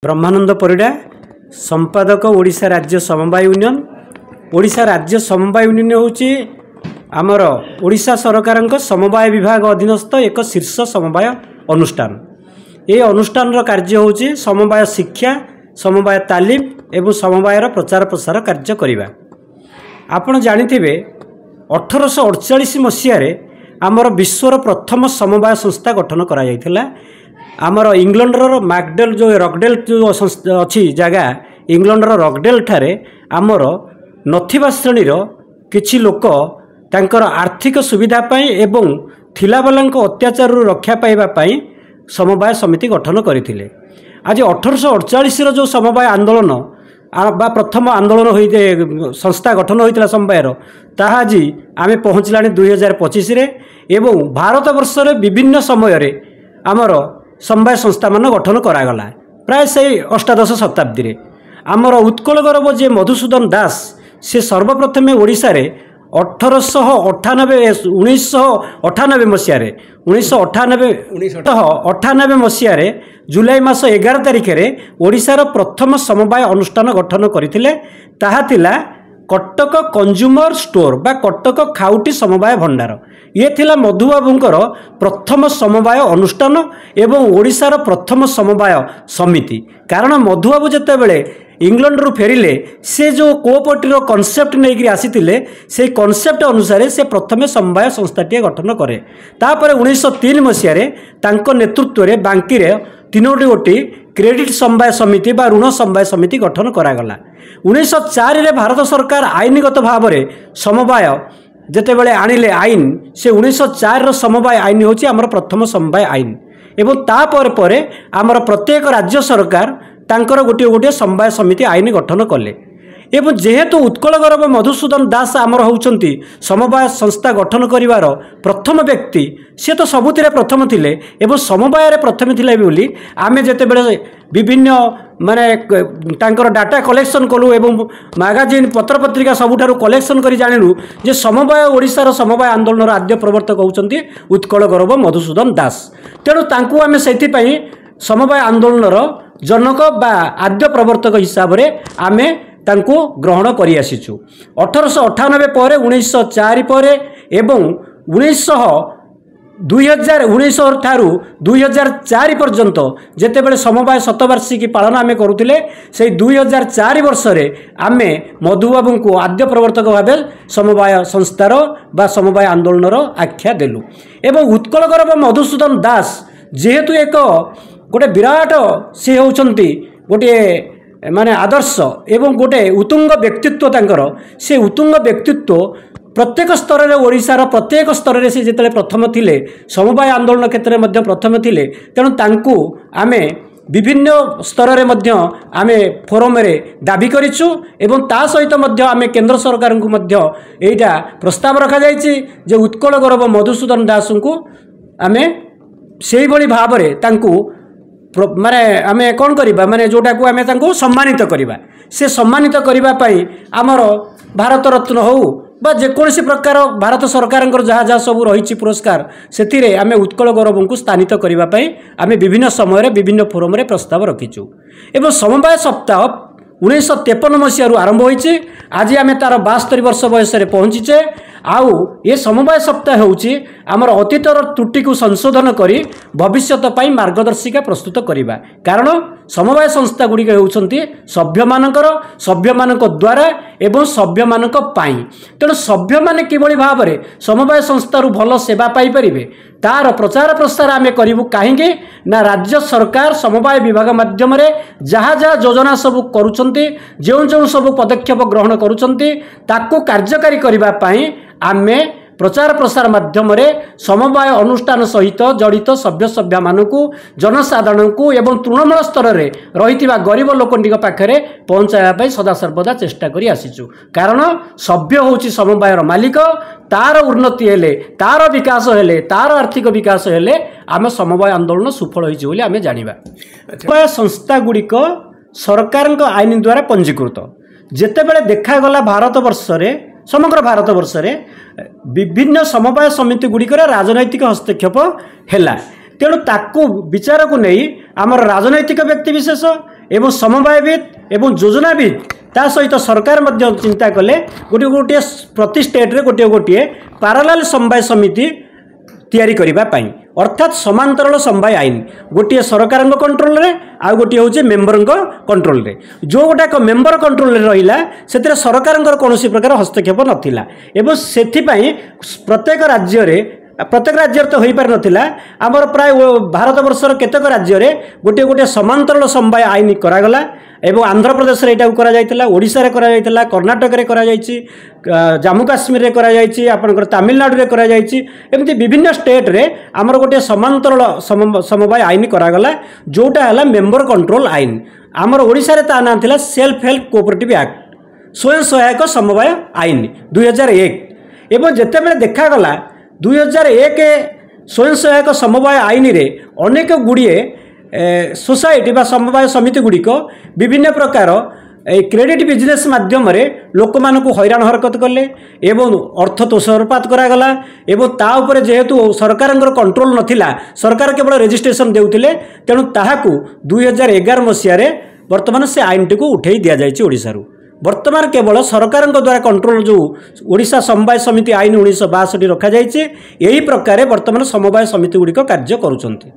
ब्रह्मानंद परिडा संपादक ओडिशा राज्य समवाय यूनियन। ओडिशा राज्य समवाय यूनियन होची आमर ओडिशा सरकार समवाय विभाग अधीनस्थ एक शीर्ष समवाय अनुष्ठान। ये अनुष्ठान कार्य होची समवाय शिक्षा, समवाय तालीम एवं समवायर प्रचार प्रसार कार्य करिबा। आपण जानिथिबे 1848 मसीह आमर विश्वर प्रथम समवाय संस्था गठन करा जायथिला। आमर इंग्लैंडर मैकडल जो रकडल जो अच्छी जगह इंग्लैंडर रकडल ठारे आमर नथिबा श्रेणीर किछि लोक तांकर आर्थिक सुविधा पाई एवं थिलाबालांको अत्याचार रक्षा पाइबा पाई समवाय समिति गठन करथिले। आज 1848 जो समवाय आंदोलन बा प्रथम आंदोलन होइते संस्था गठन होइतला समवायर ताहा आज आमे पहुँचलानी 2025 रे एवं भारत वर्ष रे विभिन्न समय रे आमर समवाय संस्था मान गठन करागला। प्राय से अष्टादश शताब्दी रे आमर उत्कल गौरव जे मधुसूदन दास से सर्वप्रथमे ओडिशा रे 1998 मसीह जुलाई मास 11 तारिख रे ओडिशार प्रथम समवाय अनुष्ठान गठन करथिले। ताहा थिला कटक कंज्यूमर स्टोर बा कटक खाउटी समवाय भंडार। ये थिला मधुबाबूंकर प्रथम समवाय अनुष्ठान एवं ओडिशार प्रथम समवाय समिति। कारण मधुबाबू जेतेबेले इंग्लैंड रु फेरिले से जो कोऑपरेटिव कॉन्सेप्ट नहीं आसीथिले से कॉन्सेप्ट अनुसार से प्रथमे समवाय संस्थाटी गठन करे। तापर 1903 मसीह रे तांको नेतृत्व रे बांकी रे तीनोटी गोटी क्रेडिट समवाय समिति बा ऋण समवाय समिति गठन करागला। 1904 रे भारत सरकार आईनगत भाव में समवाय जेतेबेले आनिले आईन से 1904 रो समवाय आईन होची हमर प्रथम समवाय आईन एवं तापर परे हमर प्रत्येक राज्य सरकार तांकर गोटे गोटे समवाय समिति आईन गठन कले। एवं जेहेतु उत्कल गौरव मधुसूदन दास आमर होउचंती समवाय संस्था गठन करिवार प्रथम व्यक्ति से तो सबुतिरे प्रथम थिले एवं समवाय रे प्रथम थिले बोली आमे जेतेबेले विभिन्न माने तांकर डाटा कलेक्शन कलु एवं मैगजीन पत्र पत्रिका सबुठारु कलेक्शन करी जानिलु जे समवाय ओडिशार समवाय आंदोलन आद्य प्रवर्तक होउचंती उत्कल गौरव मधुसूदन दास। तेणु तांकु आमे सेति पई समवाय आंदोलन जनक बा आद्य प्रवर्तक हिसाब रे आमे तांको ग्रहण करी आसीचु। 1898 पर 1904 पर एवं 2019 ठारू 2004 पर्यंत जेतेबेले समवाय शतवार्षिकी पालन आमे करुथिले से 2004 वर्ष रे आमे मधुबाबू को आद्य प्रवर्तक भाव समवाय संस्थार बा समवाय आंदोलन आख्या देलु। एवं उत्कल गौरव मधुसूदन दास जेहेतु एक गोटे विराट सी होउचंती गोटे माने आदर्श एवं गोटे उत्तुंग व्यक्तित्व तांकर से उत्तुंग व्यक्तित्व प्रत्येक स्तर रे ओडिशार प्रत्येक स्तर रे से जेतले प्रथम थिले समवाय आंदोलन क्षेत्र में मध्य प्रथम थिले। तेणु तांकु आमे विभिन्न स्तर रे मध्य आमे फोरम रे दाबी करिछु एवं ता सहित मध्य आमे केंद्र सरकार को मध्य एटा प्रस्ताव रखा जायछि जे उत्कल गौरव मधुसूदन दास को आमे सेही भली भाव रे तांकु माने आमे कौन करिबा माने जोटा को आमे तांको सम्मानित करिबा। से सम्मानित करिबा पई आमर भारत रत्न हो बा जेकोसी प्रकार भारत सरकार जहाँ जहाँ सब रही पुरस्कार से आमे उत्कल गौरव को स्थानित करिबा पई आमे विभिन्न समय विभिन्न फोरम रे प्रस्ताव रखिचु। एवं समवाय सप्ताह 1953 मसीह आरंभ होइछि। आज आमे तार 72 वर्ष बयस रे पहुँचीचे। आउ ये समवाय सप्ताह होउछि आमर अतीतर त्रुटि को संशोधन करी भविष्यत पाई मार्गदर्शिका प्रस्तुत करिबा। कारण समवाय संस्था गुड़िक होउछंती सभ्य मानक द्वारा एवं सभ्य मानक पाई। तेणु सभ्य माने किभली भाव में समवाय संस्था रु भल सेवा पाई परिबे तार प्रचार प्रसार आमे करिवु काहेकि ना राज्य सरकार समवाय विभाग माध्यम रे जहाँ जहाँ योजना सब करूछंती जो सब पदक्षेप ग्रहण करूछंती ताको कार्यकारी करिबा पाई आमे प्रचार प्रसार माध्यम रे समवाय अनुष्ठान सहित जड़ित सभ्य मानकू जनसाधारण को एवं तृणमूल स्तर रे रहितिबा गरीब लोकनिक पाखरे पहुंचाया पाई सदा सर्वदा चेष्टा करी आसीचु। कारण सभ्य होची समवायर मालिक तार उन्नति हेले तार विकास हेले तार आर्थिक विकास हेले आमे समवाय आंदोलन सफल होइछि बोली आमे जानिबा। समवाय संस्था गुड़िक सरकार आईन द्वारा पंजीकृत जेतेबेले देखागला भारत वर्ष रे समग्र भारत वर्ष रे विभिन्न समवाय समिति गुड़िकर राजनैतिक हस्तक्षेप हैला। तेणु ताकू विचार को नहीं आमर राजनैतिक व्यक्ति विशेष एवं समवायविद एवं योजनाविद ता सहित सरकार मध्य चिंता कले गोटे गोटे प्रति स्टेट रे गोटे गोटे पैरेलल समवाय समिति तैयारी करिबा पाई अर्थात समांतरल समवाय आईन गोटे सरकार कंट्रोल रे आ गोटे होचे मेंबर कंट्रोल रे जो गोटा मेंबर कंट्रोल रे रहिला सेतिर सरकार कोनोसी प्रकार हस्तक्षेप नथिला एवं सेथि पाई प्रत्येक राज्य तो हो पार नथिला आमर प्राय भारत वर्षर केतक राज्य रे गोटे गोटे समांतरल समवाय आईन करागला एवं आंध्र प्रदेश रे एटा करा जायतिला ओडिसा रे करा जायतिला कर्नाटक रे करा जायछि जम्मू काश्मीर रे करा जायछि आपनकर तमिलनाडु रे करा जायछि एमति विभिन्न स्टेट रे आमर गोटे समांतरल समवाय आईन करागला जोटा हला मेंबर कंट्रोल आईन आमर ओडिसा रे ता नाम थिला सेल्फ हेल्प कोऑपरेटिव एक्ट स्वयं सहायक समवाय आईन 2001 एवं जेते बेले देखा गला 2001 स्वयं सहायक समवाय आईन रे अनेक गुड़िए सोसाइटी बा समवाय समिति गुड़िक विभिन्न प्रकार क्रेडिट बिजनेस माध्यम रे लोक मानकु हैरान हरकत कले एवं अर्थ तोषरपात करागला एवं ता उपरे जेहेतु सरकार कंट्रोल नथिला सरकार केवल रजिस्ट्रेशन देउथिले तेणु ताहाकु 2011 मसिया रे वर्तमान से आईन टी को उठेई दिया जायछि ओडिसा रु वर्तमान केवल सरकार द्वारा कंट्रोल जो ओडिशा समवाय समिति आईन 1962 रखा जायछि एही प्रकार वर्तमान समवाय समिति गुड़िक कार्य करुछन्ति।